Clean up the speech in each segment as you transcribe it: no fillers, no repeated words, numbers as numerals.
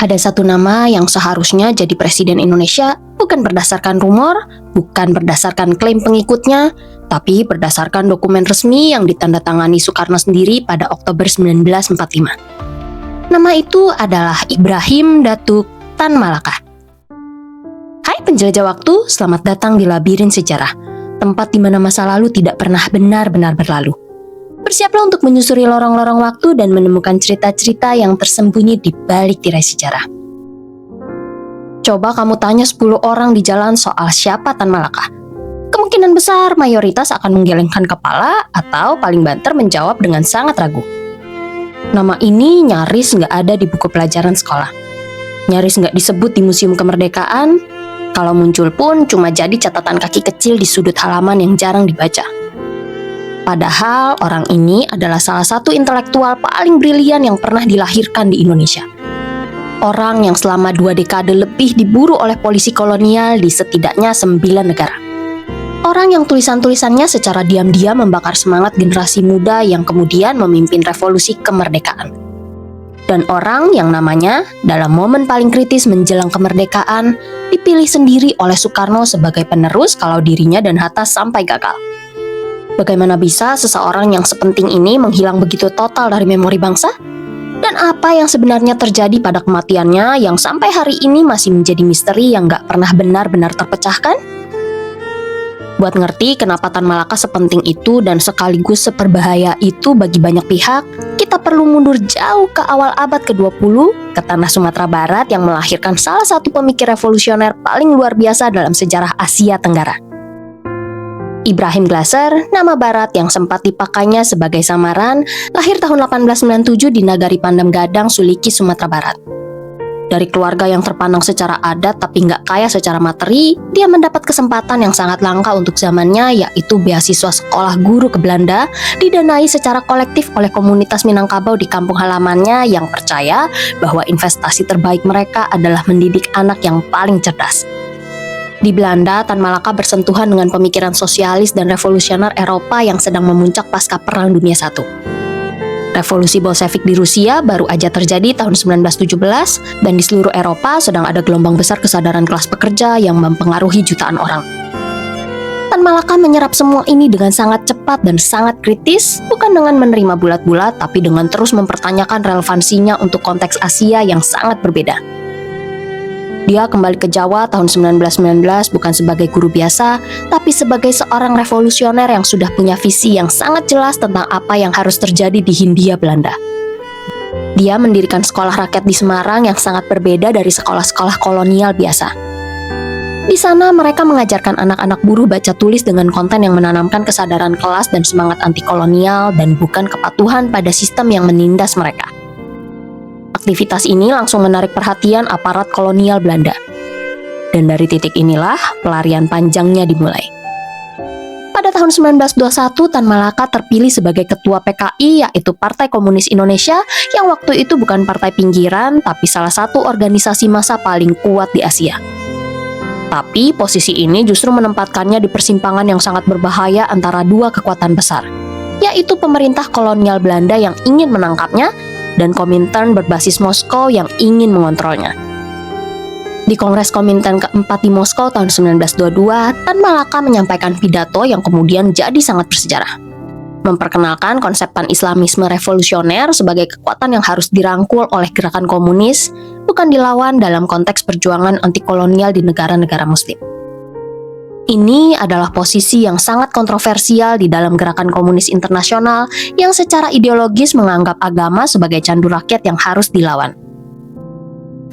Ada satu nama yang seharusnya jadi presiden Indonesia bukan berdasarkan rumor, bukan berdasarkan klaim pengikutnya, tapi berdasarkan dokumen resmi yang ditandatangani Soekarno sendiri pada Oktober 1945. Nama itu adalah Ibrahim Datuk Tan Malaka. Hai penjelajah waktu, selamat datang di labirin sejarah, tempat di mana masa lalu tidak pernah benar-benar berlalu. Bersiaplah untuk menyusuri lorong-lorong waktu dan menemukan cerita-cerita yang tersembunyi di balik tirai sejarah. Coba kamu tanya 10 orang di jalan soal siapa Tan Malaka. Kemungkinan besar mayoritas akan menggelengkan kepala atau paling banter menjawab dengan sangat ragu. Nama ini nyaris nggak ada di buku pelajaran sekolah. Nyaris nggak disebut di Museum Kemerdekaan. Kalau muncul pun cuma jadi catatan kaki kecil di sudut halaman yang jarang dibaca. Padahal orang ini adalah salah satu intelektual paling brilian yang pernah dilahirkan di Indonesia. Orang yang selama 2 dekade lebih diburu oleh polisi kolonial di setidaknya 9 negara. Orang yang tulisan-tulisannya secara diam-diam membakar semangat generasi muda yang kemudian memimpin revolusi kemerdekaan. Dan orang yang namanya dalam momen paling kritis menjelang kemerdekaan dipilih sendiri oleh Soekarno sebagai penerus kalau dirinya dan Hatta sampai gagal. Bagaimana bisa seseorang yang sepenting ini menghilang begitu total dari memori bangsa? Dan apa yang sebenarnya terjadi pada kematiannya yang sampai hari ini masih menjadi misteri yang gak pernah benar-benar terpecahkan? Buat ngerti kenapa Tan Malaka sepenting itu dan sekaligus seperbahaya itu bagi banyak pihak, kita perlu mundur jauh ke awal abad ke-20 ke tanah Sumatera Barat yang melahirkan salah satu pemikir revolusioner paling luar biasa dalam sejarah Asia Tenggara. Ibrahim Glaser, nama barat yang sempat dipakainya sebagai samaran, lahir tahun 1897 di Nagari Pandam Gadang, Suliki, Sumatera Barat. Dari keluarga yang terpandang secara adat tapi nggak kaya secara materi, dia mendapat kesempatan yang sangat langka untuk zamannya, yaitu beasiswa sekolah guru ke Belanda, didanai secara kolektif oleh komunitas Minangkabau di kampung halamannya yang percaya bahwa investasi terbaik mereka adalah mendidik anak yang paling cerdas. Di Belanda, Tan Malaka bersentuhan dengan pemikiran sosialis dan revolusioner Eropa yang sedang memuncak pasca Perang Dunia I. Revolusi Bolshevik di Rusia baru aja terjadi tahun 1917 dan di seluruh Eropa sedang ada gelombang besar kesadaran kelas pekerja yang mempengaruhi jutaan orang. Tan Malaka menyerap semua ini dengan sangat cepat dan sangat kritis, bukan dengan menerima bulat-bulat tapi dengan terus mempertanyakan relevansinya untuk konteks Asia yang sangat berbeda. Dia kembali ke Jawa tahun 1919 bukan sebagai guru biasa, tapi sebagai seorang revolusioner yang sudah punya visi yang sangat jelas tentang apa yang harus terjadi di Hindia Belanda. Dia mendirikan sekolah rakyat di Semarang yang sangat berbeda dari sekolah-sekolah kolonial biasa. Di sana mereka mengajarkan anak-anak buruh baca tulis dengan konten yang menanamkan kesadaran kelas dan semangat anti kolonial dan bukan kepatuhan pada sistem yang menindas mereka. Aktivitas ini langsung menarik perhatian aparat kolonial Belanda. Dan dari titik inilah pelarian panjangnya dimulai. Pada tahun 1921, Tan Malaka terpilih sebagai ketua PKI, yaitu Partai Komunis Indonesia, yang waktu itu bukan partai pinggiran, tapi salah satu organisasi massa paling kuat di Asia. Tapi posisi ini justru menempatkannya di persimpangan yang sangat berbahaya antara dua kekuatan besar, yaitu pemerintah kolonial Belanda yang ingin menangkapnya, dan Komintern berbasis Moskow yang ingin mengontrolnya. Di Kongres Komintern keempat di Moskow tahun 1922, Tan Malaka menyampaikan pidato yang kemudian jadi sangat bersejarah. Memperkenalkan konsep pan-Islamisme revolusioner sebagai kekuatan yang harus dirangkul oleh gerakan komunis, bukan dilawan dalam konteks perjuangan anti-kolonial di negara-negara muslim. Ini adalah posisi yang sangat kontroversial di dalam gerakan komunis internasional yang secara ideologis menganggap agama sebagai candu rakyat yang harus dilawan.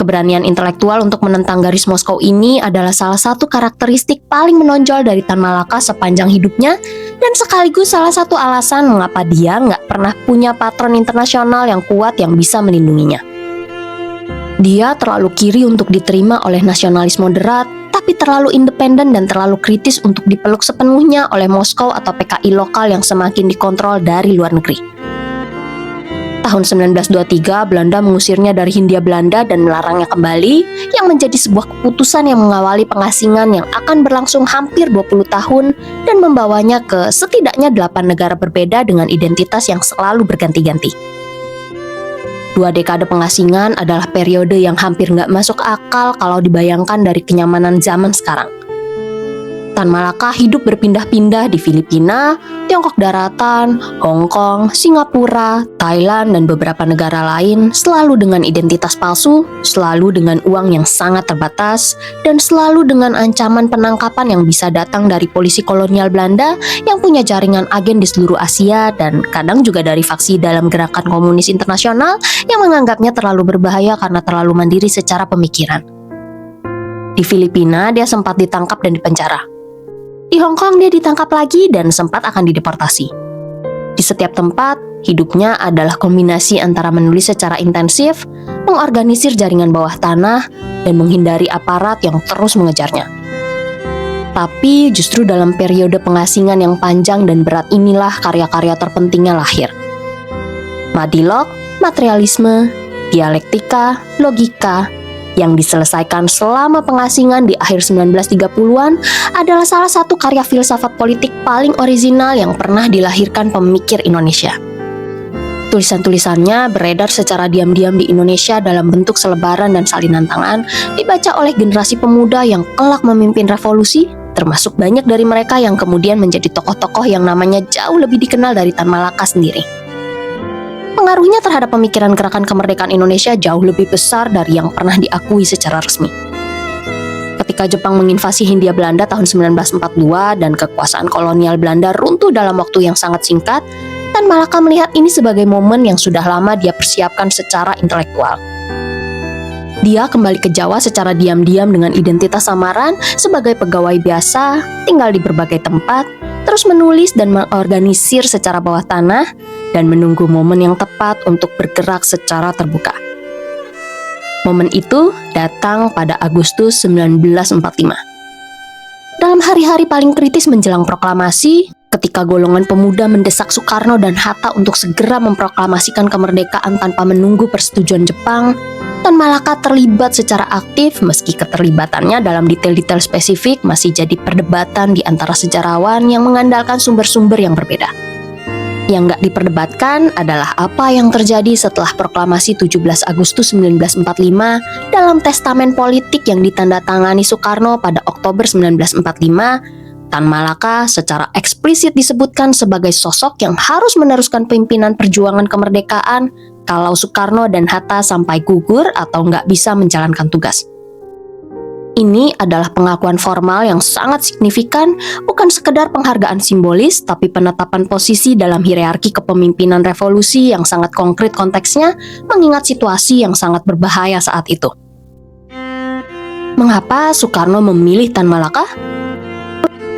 Keberanian intelektual untuk menentang garis Moskow ini adalah salah satu karakteristik paling menonjol dari Tan Malaka sepanjang hidupnya dan sekaligus salah satu alasan mengapa dia nggak pernah punya patron internasional yang kuat yang bisa melindunginya. Dia terlalu kiri untuk diterima oleh nasionalis moderat, tapi terlalu independen dan terlalu kritis untuk dipeluk sepenuhnya oleh Moskow atau PKI lokal yang semakin dikontrol dari luar negeri. Tahun 1923, Belanda mengusirnya dari Hindia Belanda dan melarangnya kembali, yang menjadi sebuah keputusan yang mengawali pengasingan yang akan berlangsung hampir 20 tahun dan membawanya ke setidaknya 8 negara berbeda dengan identitas yang selalu berganti-ganti. 2 dekade pengasingan adalah periode yang hampir nggak masuk akal kalau dibayangkan dari kenyamanan zaman sekarang. Tan Malaka hidup berpindah-pindah di Filipina, Tiongkok Daratan, Hong Kong, Singapura, Thailand, dan beberapa negara lain, selalu dengan identitas palsu, selalu dengan uang yang sangat terbatas, dan selalu dengan ancaman penangkapan yang bisa datang dari polisi kolonial Belanda yang punya jaringan agen di seluruh Asia, dan kadang juga dari faksi dalam gerakan komunis internasional yang menganggapnya terlalu berbahaya karena terlalu mandiri secara pemikiran. Di Filipina, dia sempat ditangkap dan dipenjara. Di Hong Kong dia ditangkap lagi dan sempat akan dideportasi. Di setiap tempat, hidupnya adalah kombinasi antara menulis secara intensif, mengorganisir jaringan bawah tanah, dan menghindari aparat yang terus mengejarnya. Tapi justru dalam periode pengasingan yang panjang dan berat inilah karya-karya terpentingnya lahir. Madilog, materialisme, dialektika, logika, yang diselesaikan selama pengasingan di akhir 1930-an adalah salah satu karya filsafat politik paling orisinal yang pernah dilahirkan pemikir Indonesia. Tulisan-tulisannya beredar secara diam-diam di Indonesia dalam bentuk selebaran dan salinan tangan, dibaca oleh generasi pemuda yang kelak memimpin revolusi, termasuk banyak dari mereka yang kemudian menjadi tokoh-tokoh yang namanya jauh lebih dikenal dari Tan Malaka sendiri. Pengaruhnya terhadap pemikiran gerakan kemerdekaan Indonesia jauh lebih besar dari yang pernah diakui secara resmi. Ketika Jepang menginvasi Hindia Belanda tahun 1942 dan kekuasaan kolonial Belanda runtuh dalam waktu yang sangat singkat, Tan Malaka melihat ini sebagai momen yang sudah lama dia persiapkan secara intelektual. Dia kembali ke Jawa secara diam-diam dengan identitas samaran sebagai pegawai biasa, tinggal di berbagai tempat, terus menulis dan mengorganisir secara bawah tanah, dan menunggu momen yang tepat untuk bergerak secara terbuka. Momen itu datang pada Agustus 1945. Dalam hari-hari paling kritis menjelang proklamasi, ketika golongan pemuda mendesak Soekarno dan Hatta untuk segera memproklamasikan kemerdekaan tanpa menunggu persetujuan Jepang, Tan Malaka terlibat secara aktif meski keterlibatannya dalam detail-detail spesifik masih jadi perdebatan di antara sejarawan yang mengandalkan sumber-sumber yang berbeda. Yang nggak diperdebatkan adalah apa yang terjadi setelah proklamasi 17 Agustus 1945 dalam testamen politik yang ditandatangani Soekarno pada Oktober 1945. Tan Malaka secara eksplisit disebutkan sebagai sosok yang harus meneruskan pimpinan perjuangan kemerdekaan kalau Soekarno dan Hatta sampai gugur atau nggak bisa menjalankan tugas. Ini adalah pengakuan formal yang sangat signifikan, bukan sekedar penghargaan simbolis, tapi penetapan posisi dalam hierarki kepemimpinan revolusi yang sangat konkret konteksnya, mengingat situasi yang sangat berbahaya saat itu. Mengapa Soekarno memilih Tan Malaka?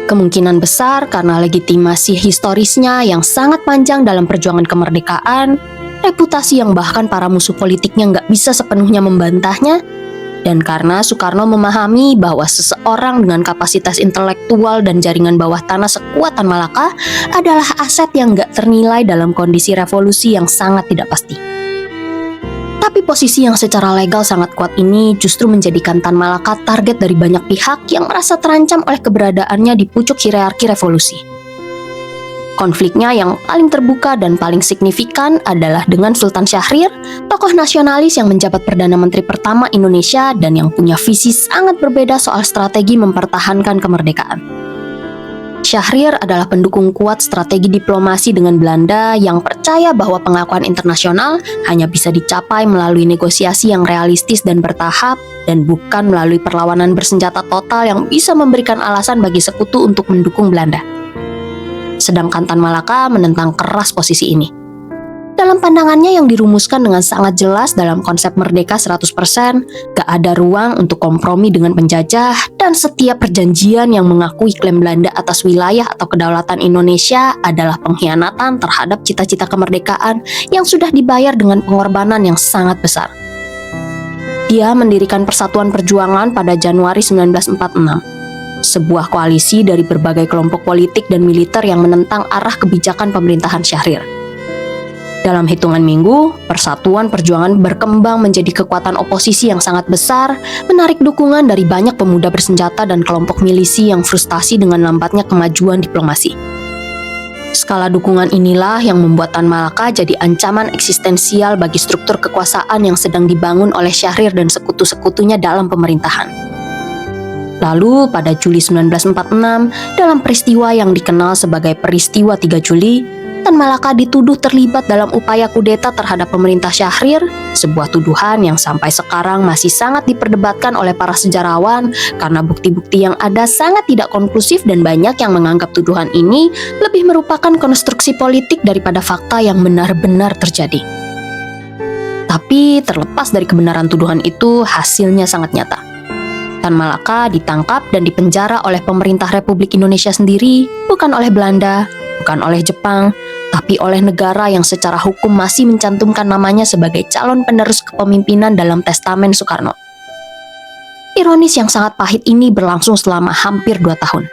Kemungkinan besar karena legitimasi historisnya yang sangat panjang dalam perjuangan kemerdekaan, reputasi yang bahkan para musuh politiknya nggak bisa sepenuhnya membantahnya, dan karena Soekarno memahami bahwa seseorang dengan kapasitas intelektual dan jaringan bawah tanah sekuat Tan Malaka adalah aset yang nggak ternilai dalam kondisi revolusi yang sangat tidak pasti. Tapi posisi yang secara legal sangat kuat ini justru menjadikan Tan Malaka target dari banyak pihak yang merasa terancam oleh keberadaannya di pucuk hierarki revolusi. Konfliknya yang paling terbuka dan paling signifikan adalah dengan Sultan Syahrir, tokoh nasionalis yang menjabat Perdana Menteri pertama Indonesia dan yang punya visi sangat berbeda soal strategi mempertahankan kemerdekaan. Syahrir adalah pendukung kuat strategi diplomasi dengan Belanda yang percaya bahwa pengakuan internasional hanya bisa dicapai melalui negosiasi yang realistis dan bertahap, dan bukan melalui perlawanan bersenjata total yang bisa memberikan alasan bagi sekutu untuk mendukung Belanda. Sedangkan Tan Malaka menentang keras posisi ini. Dalam pandangannya yang dirumuskan dengan sangat jelas dalam konsep merdeka 100%, gak ada ruang untuk kompromi dengan penjajah, dan setiap perjanjian yang mengakui klaim Belanda atas wilayah atau kedaulatan Indonesia adalah pengkhianatan terhadap cita-cita kemerdekaan yang sudah dibayar dengan pengorbanan yang sangat besar. Dia mendirikan Persatuan Perjuangan pada Januari 1946. Sebuah koalisi dari berbagai kelompok politik dan militer yang menentang arah kebijakan pemerintahan Syahrir. Dalam hitungan minggu, Persatuan Perjuangan berkembang menjadi kekuatan oposisi yang sangat besar, menarik dukungan dari banyak pemuda bersenjata dan kelompok milisi yang frustasi dengan lambatnya kemajuan diplomasi. Skala dukungan inilah yang membuat Tan Malaka jadi ancaman eksistensial bagi struktur kekuasaan yang sedang dibangun oleh Syahrir dan sekutu-sekutunya dalam pemerintahan. Lalu pada Juli 1946, dalam peristiwa yang dikenal sebagai peristiwa 3 Juli, Tan Malaka dituduh terlibat dalam upaya kudeta terhadap pemerintah Syahrir, sebuah tuduhan yang sampai sekarang masih sangat diperdebatkan oleh para sejarawan karena bukti-bukti yang ada sangat tidak konklusif dan banyak yang menganggap tuduhan ini lebih merupakan konstruksi politik daripada fakta yang benar-benar terjadi. Tapi terlepas dari kebenaran tuduhan itu, hasilnya sangat nyata. Tan Malaka ditangkap dan dipenjara oleh pemerintah Republik Indonesia sendiri, bukan oleh Belanda, bukan oleh Jepang, tapi oleh negara yang secara hukum masih mencantumkan namanya sebagai calon penerus kepemimpinan dalam testamen Soekarno. Ironis yang sangat pahit ini berlangsung selama hampir 2 tahun.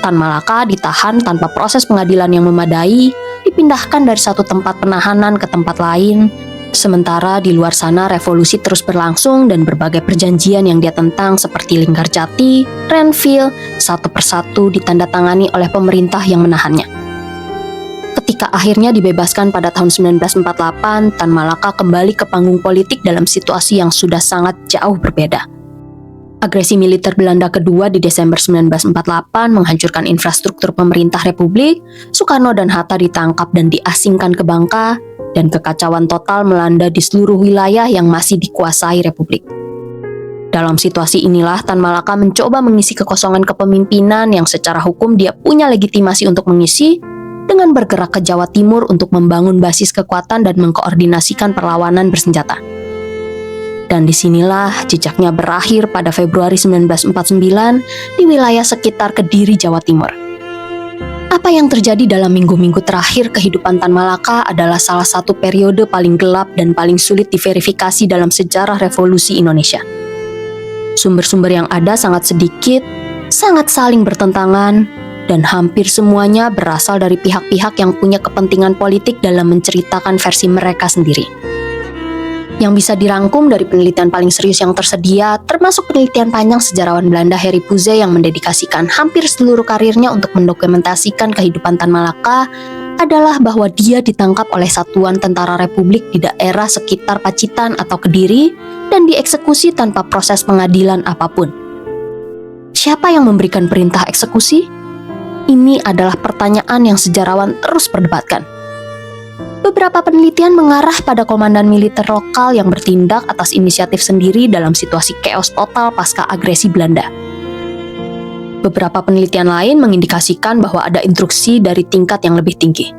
Tan Malaka ditahan tanpa proses pengadilan yang memadai, dipindahkan dari satu tempat penahanan ke tempat lain, sementara di luar sana revolusi terus berlangsung dan berbagai perjanjian yang dia tentang seperti Linggarjati, Renville, satu persatu ditandatangani oleh pemerintah yang menahannya. Ketika akhirnya dibebaskan pada tahun 1948, Tan Malaka kembali ke panggung politik dalam situasi yang sudah sangat jauh berbeda. Agresi militer Belanda kedua di Desember 1948 menghancurkan infrastruktur pemerintah Republik, Soekarno dan Hatta ditangkap dan diasingkan ke Bangka, dan kekacauan total melanda di seluruh wilayah yang masih dikuasai Republik. Dalam situasi inilah Tan Malaka mencoba mengisi kekosongan kepemimpinan yang secara hukum dia punya legitimasi untuk mengisi, dengan bergerak ke Jawa Timur untuk membangun basis kekuatan dan mengkoordinasikan perlawanan bersenjata. Dan disinilah jejaknya berakhir pada Februari 1949 di wilayah sekitar Kediri, Jawa Timur. Apa yang terjadi dalam minggu-minggu terakhir kehidupan Tan Malaka adalah salah satu periode paling gelap dan paling sulit diverifikasi dalam sejarah revolusi Indonesia. Sumber-sumber yang ada sangat sedikit, sangat saling bertentangan, dan hampir semuanya berasal dari pihak-pihak yang punya kepentingan politik dalam menceritakan versi mereka sendiri. Yang bisa dirangkum dari penelitian paling serius yang tersedia, termasuk penelitian panjang sejarawan Belanda Harry Puze yang mendedikasikan hampir seluruh karirnya untuk mendokumentasikan kehidupan Tan Malaka, adalah bahwa dia ditangkap oleh Satuan Tentara Republik di daerah sekitar Pacitan atau Kediri dan dieksekusi tanpa proses pengadilan apapun. Siapa yang memberikan perintah eksekusi? Ini adalah pertanyaan yang sejarawan terus perdebatkan. Beberapa penelitian mengarah pada komandan militer lokal yang bertindak atas inisiatif sendiri dalam situasi chaos total pasca agresi Belanda. Beberapa penelitian lain mengindikasikan bahwa ada instruksi dari tingkat yang lebih tinggi.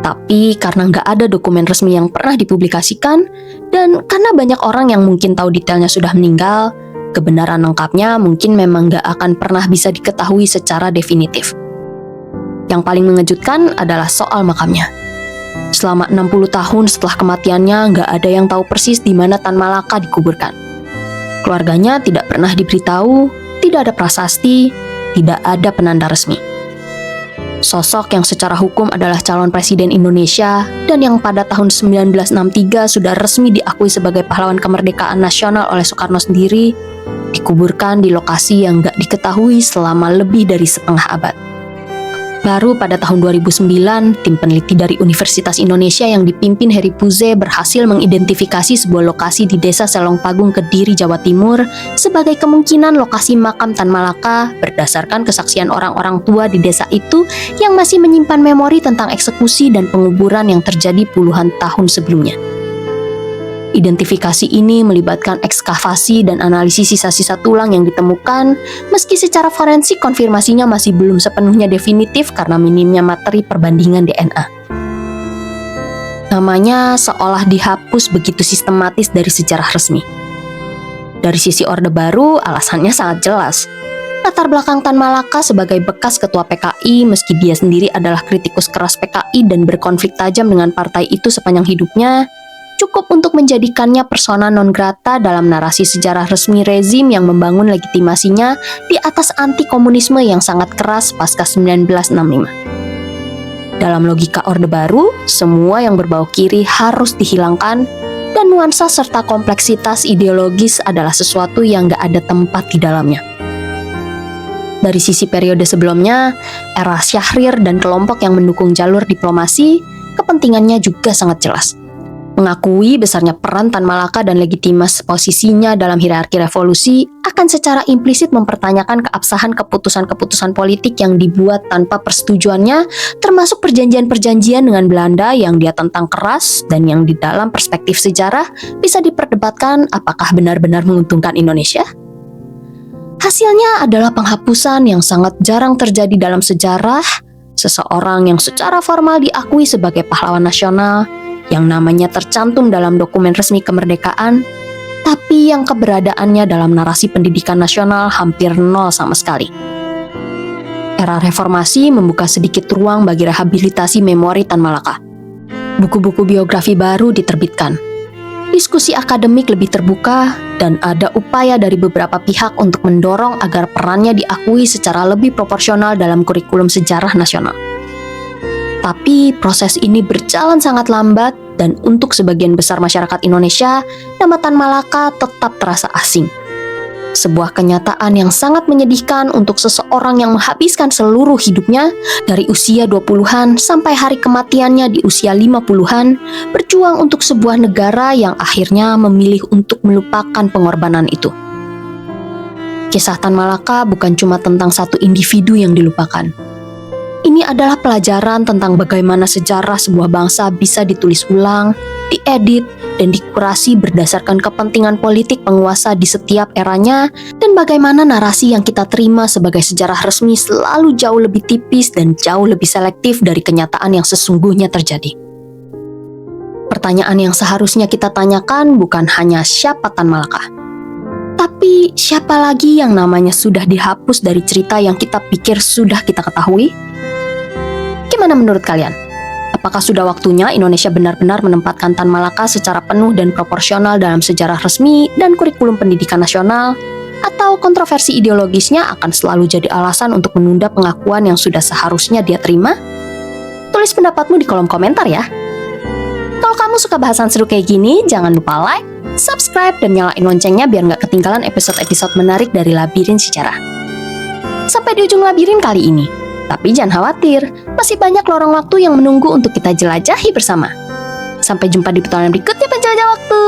Tapi karena nggak ada dokumen resmi yang pernah dipublikasikan, dan karena banyak orang yang mungkin tahu detailnya sudah meninggal, kebenaran lengkapnya mungkin memang nggak akan pernah bisa diketahui secara definitif. Yang paling mengejutkan adalah soal makamnya. Selama 60 tahun setelah kematiannya, nggak ada yang tahu persis di mana Tan Malaka dikuburkan. Keluarganya tidak pernah diberitahu, tidak ada prasasti, tidak ada penanda resmi. Sosok yang secara hukum adalah calon presiden Indonesia dan yang pada tahun 1963 sudah resmi diakui sebagai pahlawan kemerdekaan nasional oleh Soekarno sendiri, dikuburkan di lokasi yang gak diketahui selama lebih dari setengah abad. Baru pada tahun 2009, tim peneliti dari Universitas Indonesia yang dipimpin Harry Puze berhasil mengidentifikasi sebuah lokasi di Desa Selongpagung, Kediri, Jawa Timur sebagai kemungkinan lokasi makam Tan Malaka berdasarkan kesaksian orang-orang tua di desa itu yang masih menyimpan memori tentang eksekusi dan penguburan yang terjadi puluhan tahun sebelumnya. Identifikasi ini melibatkan ekskavasi dan analisis sisa-sisa tulang yang ditemukan, meski secara forensik konfirmasinya masih belum sepenuhnya definitif karena minimnya materi perbandingan DNA. Namanya seolah dihapus begitu sistematis dari sejarah resmi. Dari sisi Orde Baru, alasannya sangat jelas. Latar belakang Tan Malaka sebagai bekas ketua PKI, meski dia sendiri adalah kritikus keras PKI dan berkonflik tajam dengan partai itu sepanjang hidupnya, cukup untuk menjadikannya persona non grata dalam narasi sejarah resmi rezim yang membangun legitimasinya di atas anti-komunisme yang sangat keras pasca 1965. Dalam logika Orde Baru, semua yang berbau kiri harus dihilangkan dan nuansa serta kompleksitas ideologis adalah sesuatu yang gak ada tempat di dalamnya. Dari sisi periode sebelumnya, era Syahrir dan kelompok yang mendukung jalur diplomasi, kepentingannya juga sangat jelas. Mengakui besarnya peran Tan Malaka dan legitimas posisinya dalam hierarki revolusi akan secara implisit mempertanyakan keabsahan keputusan-keputusan politik yang dibuat tanpa persetujuannya, termasuk perjanjian-perjanjian dengan Belanda yang dia tentang keras dan yang di dalam perspektif sejarah bisa diperdebatkan apakah benar-benar menguntungkan Indonesia. Hasilnya adalah penghapusan yang sangat jarang terjadi dalam sejarah, seseorang yang secara formal diakui sebagai pahlawan nasional, yang namanya tercantum dalam dokumen resmi kemerdekaan, tapi yang keberadaannya dalam narasi pendidikan nasional hampir nol sama sekali. Era reformasi membuka sedikit ruang bagi rehabilitasi memori Tan Malaka. Buku-buku biografi baru diterbitkan. Diskusi akademik lebih terbuka, dan ada upaya dari beberapa pihak untuk mendorong agar perannya diakui secara lebih proporsional dalam kurikulum sejarah nasional. Tapi proses ini berjalan sangat lambat dan untuk sebagian besar masyarakat Indonesia, nama Tan Malaka tetap terasa asing. Sebuah kenyataan yang sangat menyedihkan untuk seseorang yang menghabiskan seluruh hidupnya dari usia 20-an sampai hari kematiannya di usia 50-an, berjuang untuk sebuah negara yang akhirnya memilih untuk melupakan pengorbanan itu. Kisah Tan Malaka bukan cuma tentang satu individu yang dilupakan. Ini adalah pelajaran tentang bagaimana sejarah sebuah bangsa bisa ditulis ulang, diedit, dan dikurasi berdasarkan kepentingan politik penguasa di setiap eranya, dan bagaimana narasi yang kita terima sebagai sejarah resmi selalu jauh lebih tipis dan jauh lebih selektif dari kenyataan yang sesungguhnya terjadi. Pertanyaan yang seharusnya kita tanyakan bukan hanya siapa Tan Malaka, tapi siapa lagi yang namanya sudah dihapus dari cerita yang kita pikir sudah kita ketahui? Gimana menurut kalian? Apakah sudah waktunya Indonesia benar-benar menempatkan Tan Malaka secara penuh dan proporsional dalam sejarah resmi dan kurikulum pendidikan nasional? Atau kontroversi ideologisnya akan selalu jadi alasan untuk menunda pengakuan yang sudah seharusnya dia terima? Tulis pendapatmu di kolom komentar ya. Kalau kamu suka bahasan seru kayak gini, jangan lupa like, subscribe, dan nyalain loncengnya biar nggak ketinggalan episode-episode menarik dari Labirin Sejarah. Sampai di ujung labirin kali ini. Tapi jangan khawatir, masih banyak lorong waktu yang menunggu untuk kita jelajahi bersama. Sampai jumpa di petualangan berikutnya penjelajah waktu.